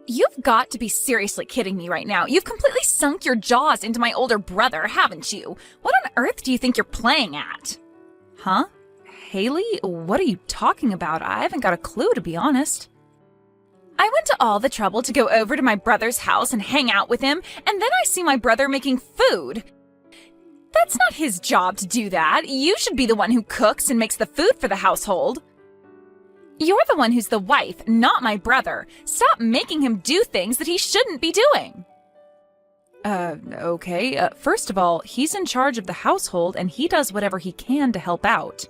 You've got to be seriously kidding me right now. You've completely sunk your jaws into my older brother, haven't you? What on earth do you think you're playing at? Huh? Haley, what are you talking about? I haven't got a clue, to be honest. I went to all the trouble to go over to my brother's house and hang out with him, and then I see my brother making food. That's not his job to do that. You should be the one who cooks and makes the food for the household. You're the one who's the wife, not my brother. Stop making him do things that he shouldn't be doing. Okay. First of all, he's in charge of the household and he does whatever he can to help out.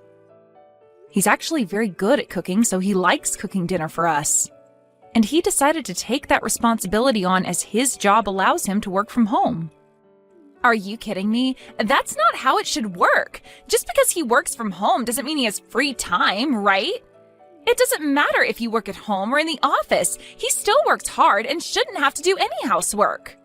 He's actually very good at cooking, so he likes cooking dinner for us. And he decided to take that responsibility on as his job allows him to work from home. Are you kidding me? That's not how it should work. Just because he works from home doesn't mean he has free time, right? It doesn't matter if you work at home or in the office. He still works hard and shouldn't have to do any housework.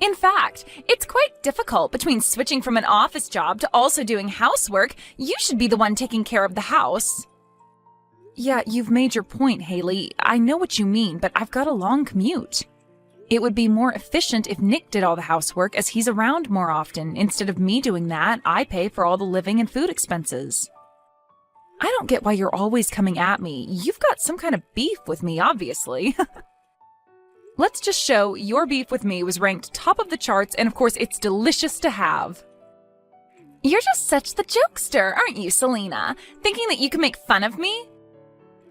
In fact, it's quite difficult between switching from an office job to also doing housework. You should be the one taking care of the house. Yeah, you've made your point, Haley. I know what you mean, but I've got a long commute. It would be more efficient if Nick did all the housework as he's around more often. Instead of me doing that, I pay for all the living and food expenses. I don't get why you're always coming at me. You've got some kind of beef with me, obviously. Let's just show your beef with me was ranked top of the charts, and of course it's delicious to have. You're just such the jokester, aren't you, Selena? Thinking that you can make fun of me?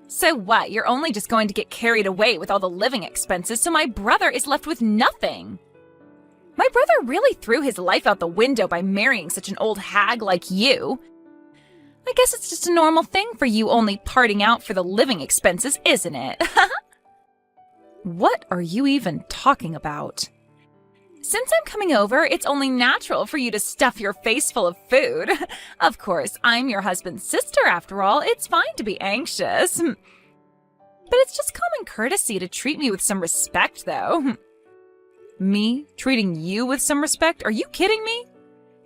So what, you're only just going to get carried away with all the living expenses, so my brother is left with nothing. My brother really threw his life out the window by marrying such an old hag like you. I guess it's just a normal thing for you only parting out for the living expenses, isn't it? What are you even talking about? Since I'm coming over, it's only natural for you to stuff your face full of food. Of course, I'm your husband's sister after all. It's fine to be anxious. But it's just common courtesy to treat me with some respect, though. Me treating you with some respect? Are you kidding me?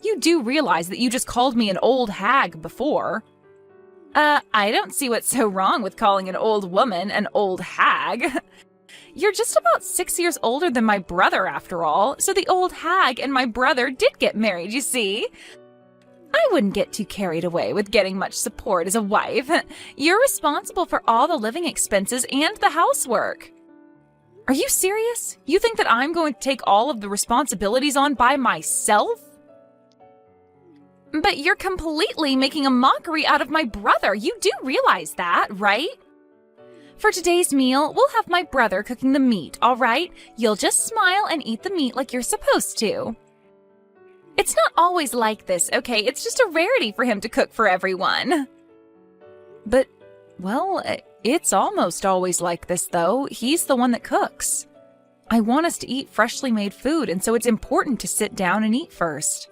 You do realize that you just called me an old hag before. I don't see what's so wrong with calling an old woman an old hag. You're just about 6 years older than my brother, after all, so the old hag and my brother did get married, you see. I wouldn't get too carried away with getting much support as a wife. You're responsible for all the living expenses and the housework. Are you serious? You think that I'm going to take all of the responsibilities on by myself? But you're completely making a mockery out of my brother. You do realize that, right? For today's meal, we'll have my brother cooking the meat, all right? You'll just smile and eat the meat like you're supposed to. It's not always like this, okay? It's just a rarity for him to cook for everyone. But, well, it's almost always like this, though. He's the one that cooks. I want us to eat freshly made food, and so it's important to sit down and eat first.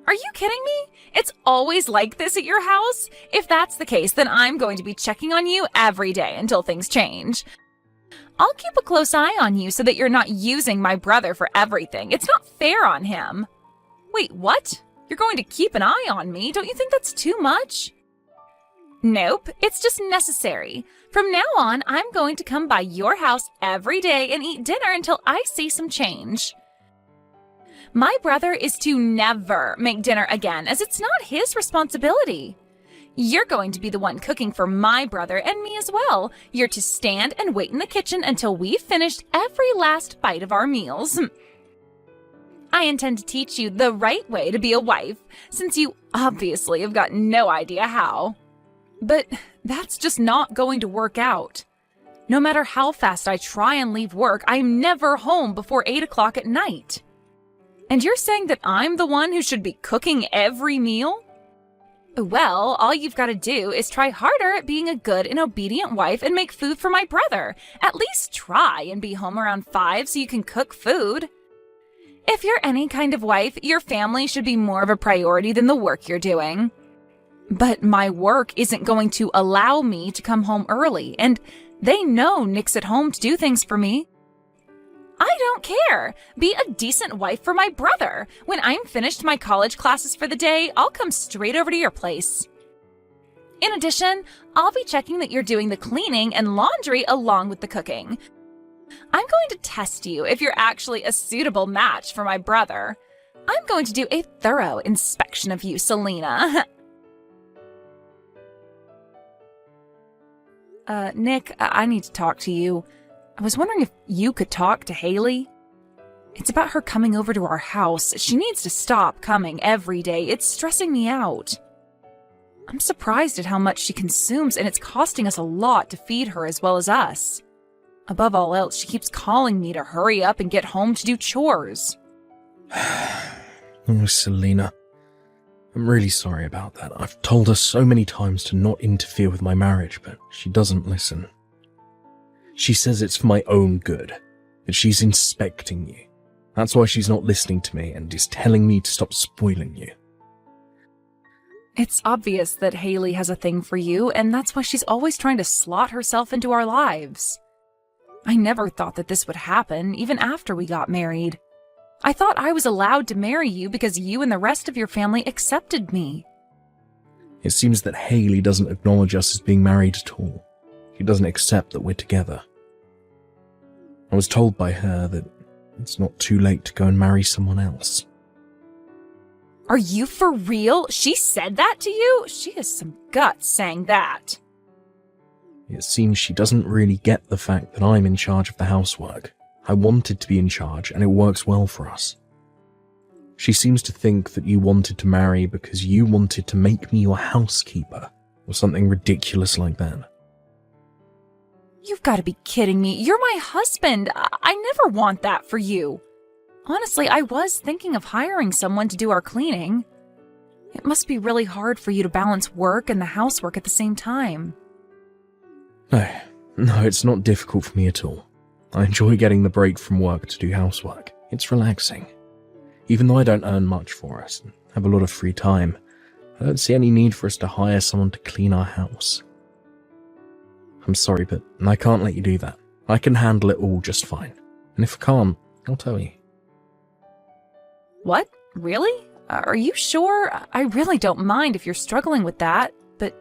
Are you kidding me? It's always like this at your house? If that's the case, then I'm going to be checking on you every day until things change. I'll keep a close eye on you so that you're not using my brother for everything. It's not fair on him. Wait, what? You're going to keep an eye on me? Don't you think that's too much? Nope, it's just necessary. From now on, I'm going to come by your house every day and eat dinner until I see some change. My brother is to never make dinner again, as it's not his responsibility. You're going to be the one cooking for my brother and me as well. You're to stand and wait in the kitchen until we've finished every last bite of our meals. I intend to teach you the right way to be a wife, since you obviously have got no idea how. But that's just not going to work out. No matter how fast I try and leave work, I'm never home before 8 o'clock at night. And you're saying that I'm the one who should be cooking every meal? Well, all you've got to do is try harder at being a good and obedient wife and make food for my brother. At least try and be home around 5 so you can cook food. If you're any kind of wife, your family should be more of a priority than the work you're doing. But my work isn't going to allow me to come home early, and they know Nick's at home to do things for me. I don't care. Be a decent wife for my brother. When I'm finished my college classes for the day, I'll come straight over to your place. In addition, I'll be checking that you're doing the cleaning and laundry along with the cooking. I'm going to test you if you're actually a suitable match for my brother. I'm going to do a thorough inspection of you, Selena. Nick, I need to talk to you. I was wondering if you could talk to Haley. It's about her coming over to our house. She needs to stop coming every day. It's stressing me out. I'm surprised at how much she consumes, and it's costing us a lot to feed her as well as us. Above all else, she keeps calling me to hurry up and get home to do chores. Oh, Selena. I'm really sorry about that. I've told her so many times to not interfere with my marriage, but she doesn't listen. She says it's for my own good, that she's inspecting you. That's why she's not listening to me and is telling me to stop spoiling you. It's obvious that Haley has a thing for you, and that's why she's always trying to slot herself into our lives. I never thought that this would happen, even after we got married. I thought I was allowed to marry you because you and the rest of your family accepted me. It seems that Haley doesn't acknowledge us as being married at all. She doesn't accept that we're together. I was told by her that it's not too late to go and marry someone else. Are you for real? She said that to you? She has some guts saying that. It seems she doesn't really get the fact that I'm in charge of the housework. I wanted to be in charge, and it works well for us. She seems to think that you wanted to marry because you wanted to make me your housekeeper, or something ridiculous like that. You've got to be kidding me. You're my husband. I never want that for you. Honestly, I was thinking of hiring someone to do our cleaning. It must be really hard for you to balance work and the housework at the same time. No, it's not difficult for me at all. I enjoy getting the break from work to do housework. It's relaxing. Even though I don't earn much for us and have a lot of free time, I don't see any need for us to hire someone to clean our house. I'm sorry, but I can't let you do that. I can handle it all just fine. And if I can't, I'll tell you. What? Really? Are you sure? I really don't mind if you're struggling with that, but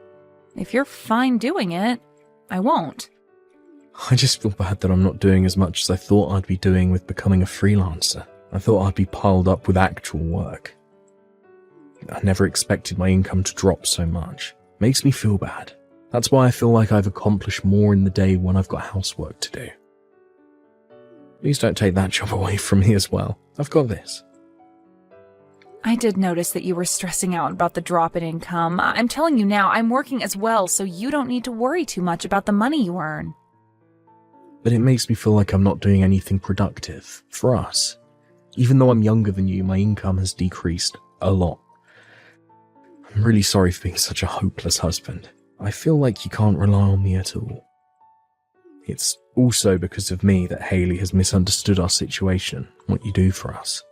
if you're fine doing it, I won't. I just feel bad that I'm not doing as much as I thought I'd be doing with becoming a freelancer. I thought I'd be piled up with actual work. I never expected my income to drop so much. Makes me feel bad. That's why I feel like I've accomplished more in the day when I've got housework to do. Please don't take that job away from me as well. I've got this. I did notice that you were stressing out about the drop in income. I'm telling you now, I'm working as well, so you don't need to worry too much about the money you earn. But it makes me feel like I'm not doing anything productive for us. Even though I'm younger than you, my income has decreased a lot. I'm really sorry for being such a hopeless husband. I feel like you can't rely on me at all. It's also because of me that Haley has misunderstood our situation, what you do for us.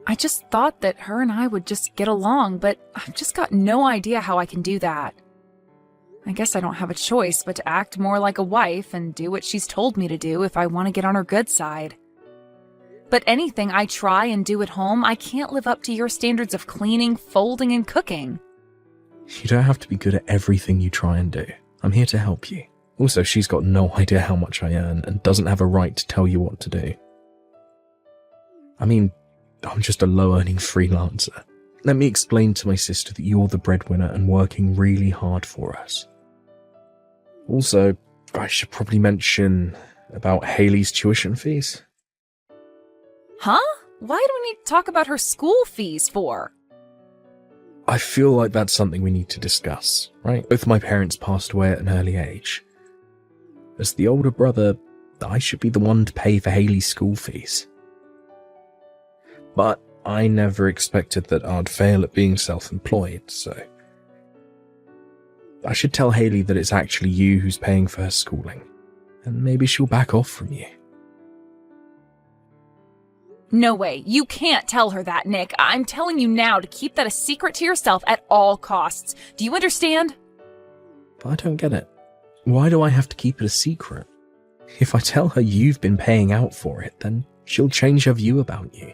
I just thought that her and I would just get along, but I've just got no idea how I can do that. I guess I don't have a choice but to act more like a wife and do what she's told me to do if I want to get on her good side. But anything I try and do at home, I can't live up to your standards of cleaning, folding, and cooking. You don't have to be good at everything you try and do. I'm here to help you. Also, she's got no idea how much I earn and doesn't have a right to tell you what to do. I mean, I'm just a low-earning freelancer. Let me explain to my sister that you're the breadwinner and working really hard for us. Also, I should probably mention about Haley's tuition fees. Huh? Why do we need to talk about her school fees for? I feel like that's something we need to discuss, right? Both my parents passed away at an early age. As the older brother, I should be the one to pay for Haley's school fees. But I never expected that I'd fail at being self-employed, so I should tell Haley that it's actually you who's paying for her schooling, and maybe she'll back off from you. No way. You can't tell her that, Nick. I'm telling you now to keep that a secret to yourself at all costs. Do you understand? But I don't get it. Why do I have to keep it a secret? If I tell her you've been paying out for it, then she'll change her view about you.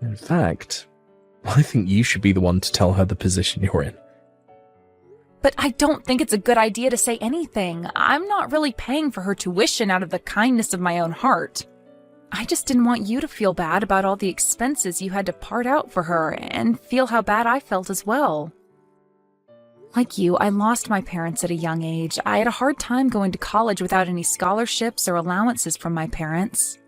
In fact, I think you should be the one to tell her the position you're in. But I don't think it's a good idea to say anything. I'm not really paying for her tuition out of the kindness of my own heart. I just didn't want you to feel bad about all the expenses you had to part out for her and feel how bad I felt as well. Like you, I lost my parents at a young age. I had a hard time going to college without any scholarships or allowances from my parents.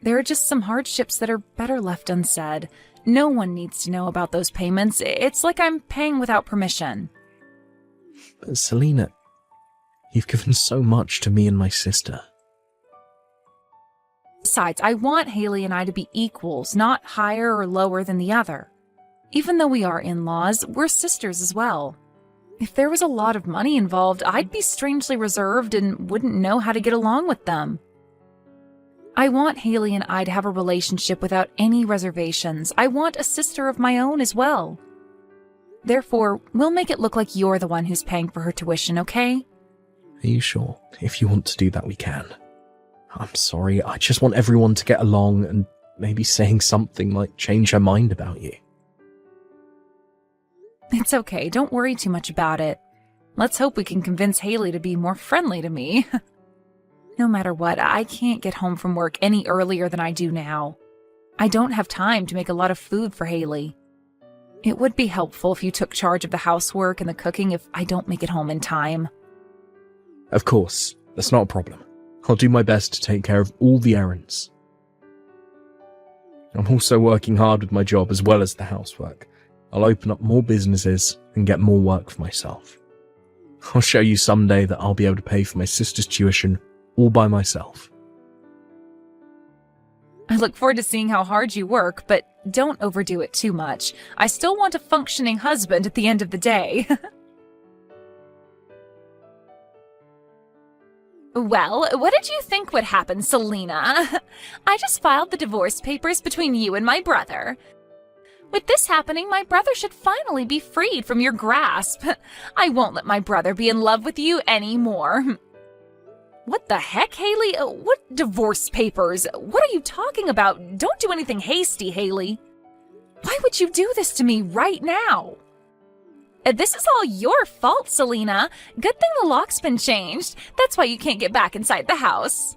There are just some hardships that are better left unsaid. No one needs to know about those payments. It's like I'm paying without permission. But Selena, you've given so much to me and my sister. Besides, I want Haley and I to be equals, not higher or lower than the other. Even though we are in-laws, we're sisters as well. If there was a lot of money involved, I'd be strangely reserved and wouldn't know how to get along with them. I want Haley and I to have a relationship without any reservations. I want a sister of my own as well. Therefore, we'll make it look like you're the one who's paying for her tuition, okay? Are you sure? If you want to do that, we can. I'm sorry, I just want everyone to get along, and maybe saying something might change her mind about you. It's okay, don't worry too much about it. Let's hope we can convince Haley to be more friendly to me. No matter what, I can't get home from work any earlier than I do now. I don't have time to make a lot of food for Haley. It would be helpful if you took charge of the housework and the cooking if I don't make it home in time. Of course, that's not a problem. I'll do my best to take care of all the errands. I'm also working hard with my job as well as the housework. I'll open up more businesses and get more work for myself. I'll show you someday that I'll be able to pay for my sister's tuition all by myself. I look forward to seeing how hard you work, but don't overdo it too much. I still want a functioning husband at the end of the day. Well, what did you think would happen, Selena? I just filed the divorce papers between you and my brother. With this happening, my brother should finally be freed from your grasp. I won't let my brother be in love with you anymore. What the heck, Haley? What divorce papers? What are you talking about? Don't do anything hasty, Haley. Why would you do this to me right now? This is all your fault, Selena. Good thing the lock's been changed. That's why you can't get back inside the house.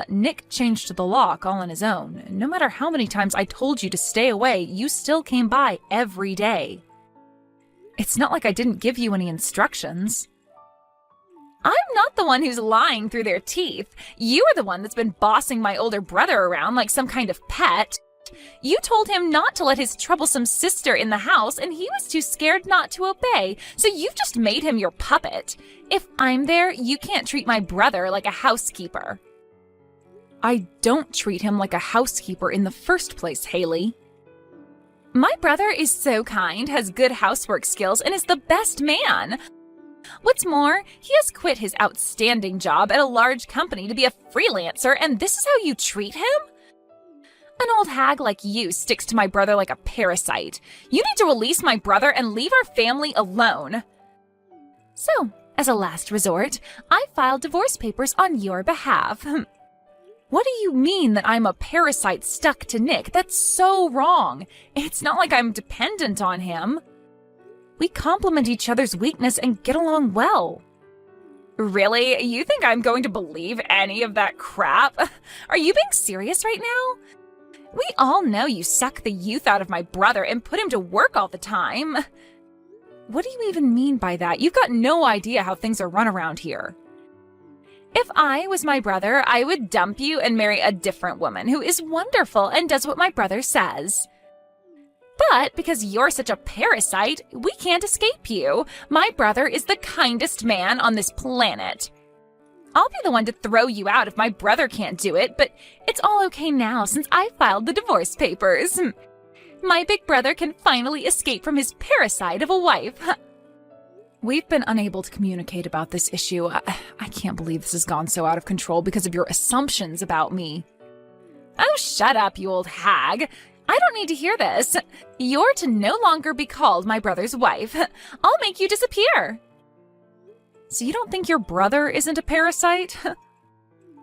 Nick changed the lock all on his own. No matter how many times I told you to stay away, you still came by every day. It's not like I didn't give you any instructions. I'm not the one who's lying through their teeth. You are the one that's been bossing my older brother around like some kind of pet. You told him not to let his troublesome sister in the house, and he was too scared not to obey, so you've just made him your puppet. If I'm there, you can't treat my brother like a housekeeper. I don't treat him like a housekeeper in the first place, Haley. My brother is so kind, has good housework skills, and is the best man. What's more, he has quit his outstanding job at a large company to be a freelancer, and this is how you treat him? An old hag like you sticks to my brother like a parasite. You need to release my brother and leave our family alone. So, as a last resort, I filed divorce papers on your behalf. What do you mean that I'm a parasite stuck to Nick? That's so wrong. It's not like I'm dependent on him. We complement each other's weakness and get along well. Really? You think I'm going to believe any of that crap? Are you being serious right now? We all know you suck the youth out of my brother and put him to work all the time. What do you even mean by that? You've got no idea how things are run around here. If I was my brother, I would dump you and marry a different woman who is wonderful and does what my brother says. But because you're such a parasite, we can't escape you. My brother is the kindest man on this planet. I'll be the one to throw you out if my brother can't do it, but it's all okay now since I filed the divorce papers. My big brother can finally escape from his parasite of a wife. We've been unable to communicate about this issue. I can't believe this has gone so out of control because of your assumptions about me. Oh, shut up, you old hag. I don't need to hear this. You're to no longer be called my brother's wife. I'll make you disappear. So you don't think your brother isn't a parasite?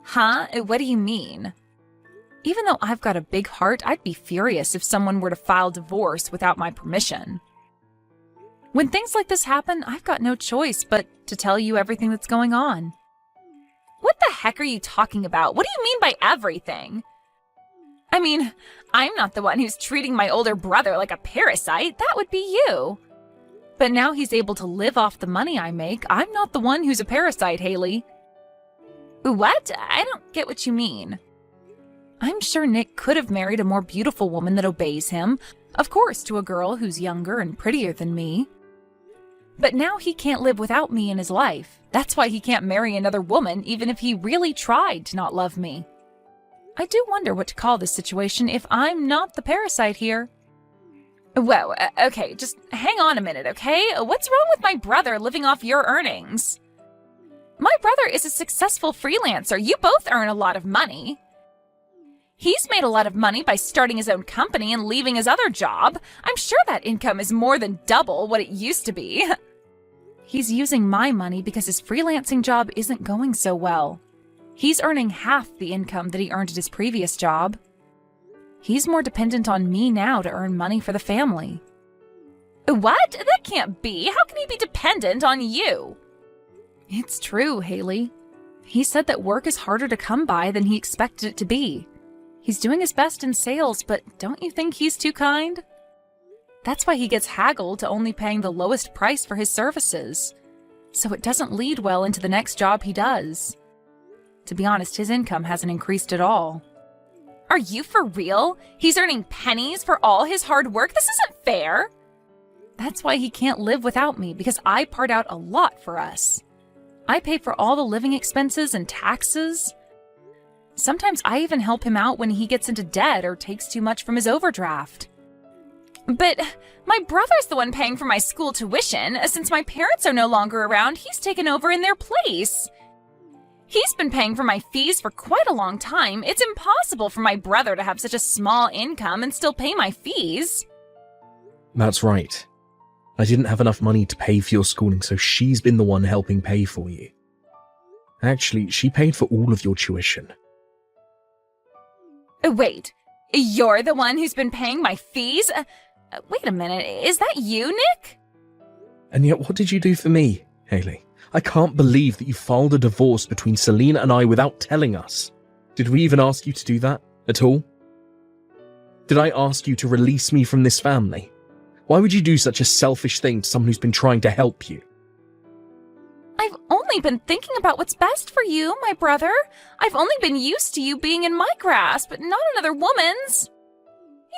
Huh? What do you mean? Even though I've got a big heart, I'd be furious if someone were to file divorce without my permission. When things like this happen, I've got no choice but to tell you everything that's going on. What the heck are you talking about? What do you mean by everything? I mean, I'm not the one who's treating my older brother like a parasite. That would be you. But now he's able to live off the money I make. I'm not the one who's a parasite, Haley. What? I don't get what you mean. I'm sure Nick could have married a more beautiful woman that obeys him, of course, to a girl who's younger and prettier than me. But now he can't live without me in his life. That's why he can't marry another woman, even if he really tried to not love me. I do wonder what to call this situation if I'm not the parasite here. Whoa, okay, just hang on a minute, okay? What's wrong with my brother living off your earnings? My brother is a successful freelancer. You both earn a lot of money. He's made a lot of money by starting his own company and leaving his other job. I'm sure that income is more than double what it used to be. He's using my money because his freelancing job isn't going so well. He's earning half the income that he earned at his previous job. He's more dependent on me now to earn money for the family. What? That can't be. How can he be dependent on you? It's true, Haley. He said that work is harder to come by than he expected it to be. He's doing his best in sales, but don't you think he's too kind? That's why he gets haggled to only paying the lowest price for his services. So it doesn't lead well into the next job he does. To be honest, his income hasn't increased at all. Are you for real? He's earning pennies for all his hard work? This isn't fair. That's why he can't live without me, because I part out a lot for us. I pay for all the living expenses and taxes. Sometimes I even help him out when he gets into debt or takes too much from his overdraft. But my brother's the one paying for my school tuition. Since my parents are no longer around, he's taken over in their place. He's been paying for my fees for quite a long time. It's impossible for my brother to have such a small income and still pay my fees. That's right. I didn't have enough money to pay for your schooling, so she's been the one helping pay for you. Actually, she paid for all of your tuition. Wait, you're the one who's been paying my fees? Wait a minute, is that you, Nick? And yet, what did you do for me, Haley? I can't believe that you filed a divorce between Selena and I without telling us. Did we even ask you to do that at all? Did I ask you to release me from this family? Why would you do such a selfish thing to someone who's been trying to help you? I've only been thinking about what's best for you, my brother. I've only been used to you being in my grasp, but not another woman's.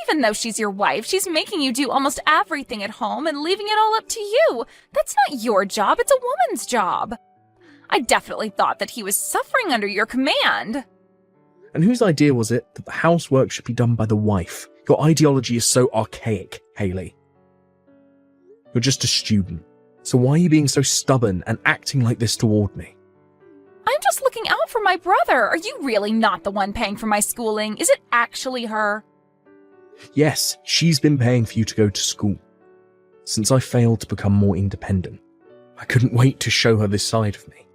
Even though she's your wife, she's making you do almost everything at home and leaving it all up to you. That's not your job, it's a woman's job. I definitely thought that he was suffering under your command. And whose idea was it that the housework should be done by the wife? Your ideology is so archaic, Haley. You're just a student. So why are you being so stubborn and acting like this toward me? I'm just looking out for my brother. Are you really not the one paying for my schooling? Is it actually her? Yes, she's been paying for you to go to school. Since I failed to become more independent, I couldn't wait to show her this side of me.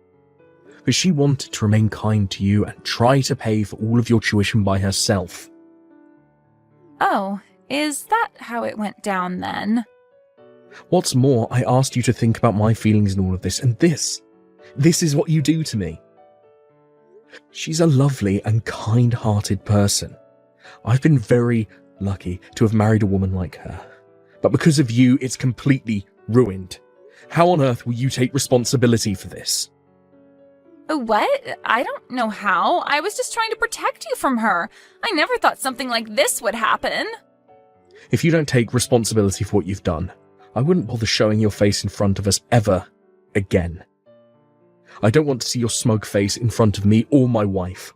But she wanted to remain kind to you and try to pay for all of your tuition by herself. Oh, is that how it went down then? What's more, I asked you to think about my feelings in all of this, and this is what you do to me. She's a lovely and kind-hearted person. I've been very lucky to have married a woman like her. But because of you, it's completely ruined. How on earth will you take responsibility for this? What? I don't know how. I was just trying to protect you from her. I never thought something like this would happen. If you don't take responsibility for what you've done, I wouldn't bother showing your face in front of us ever again. I don't want to see your smug face in front of me or my wife.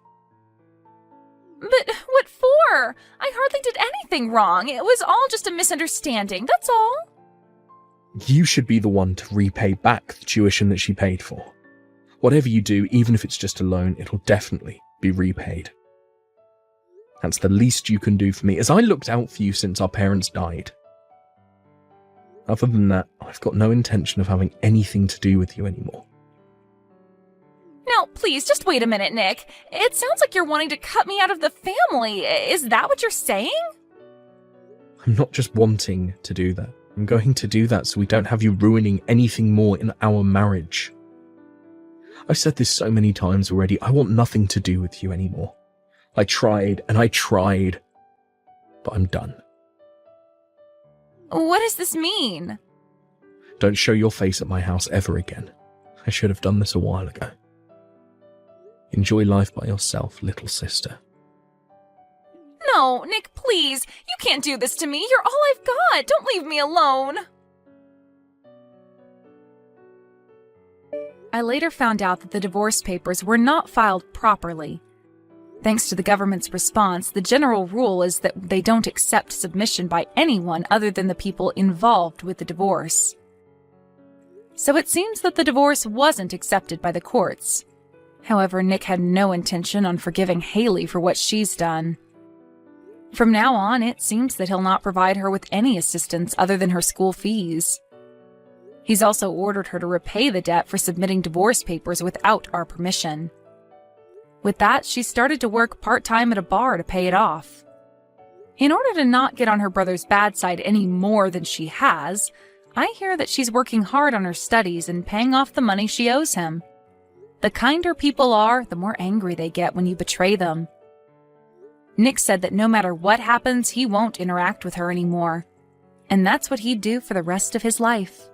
But what for? I hardly did anything wrong. It was all just a misunderstanding, that's all. You should be the one to repay back the tuition that she paid for. Whatever you do, even if it's just a loan, it'll definitely be repaid. That's the least you can do for me, as I looked out for you since our parents died. Other than that, I've got no intention of having anything to do with you anymore. Now, please, just wait a minute, Nick. It sounds like you're wanting to cut me out of the family. Is that what you're saying? I'm not just wanting to do that. I'm going to do that so we don't have you ruining anything more in our marriage. I've said this so many times already. I want nothing to do with you anymore. I tried and I tried, but I'm done. What does this mean? Don't show your face at my house ever again. I should have done this a while ago. Enjoy life by yourself, little sister. No, Nick, please. You can't do this to me. You're all I've got. Don't leave me alone. I later found out that the divorce papers were not filed properly. Thanks to the government's response, the general rule is that they don't accept submission by anyone other than the people involved with the divorce. So it seems that the divorce wasn't accepted by the courts. However, Nick had no intention on forgiving Haley for what she's done. From now on, it seems that he'll not provide her with any assistance other than her school fees. He's also ordered her to repay the debt for submitting divorce papers without our permission. With that, she started to work part-time at a bar to pay it off. In order to not get on her brother's bad side any more than she has, I hear that she's working hard on her studies and paying off the money she owes him. The kinder people are, the more angry they get when you betray them. Nick said that no matter what happens, he won't interact with her anymore. And that's what he'd do for the rest of his life.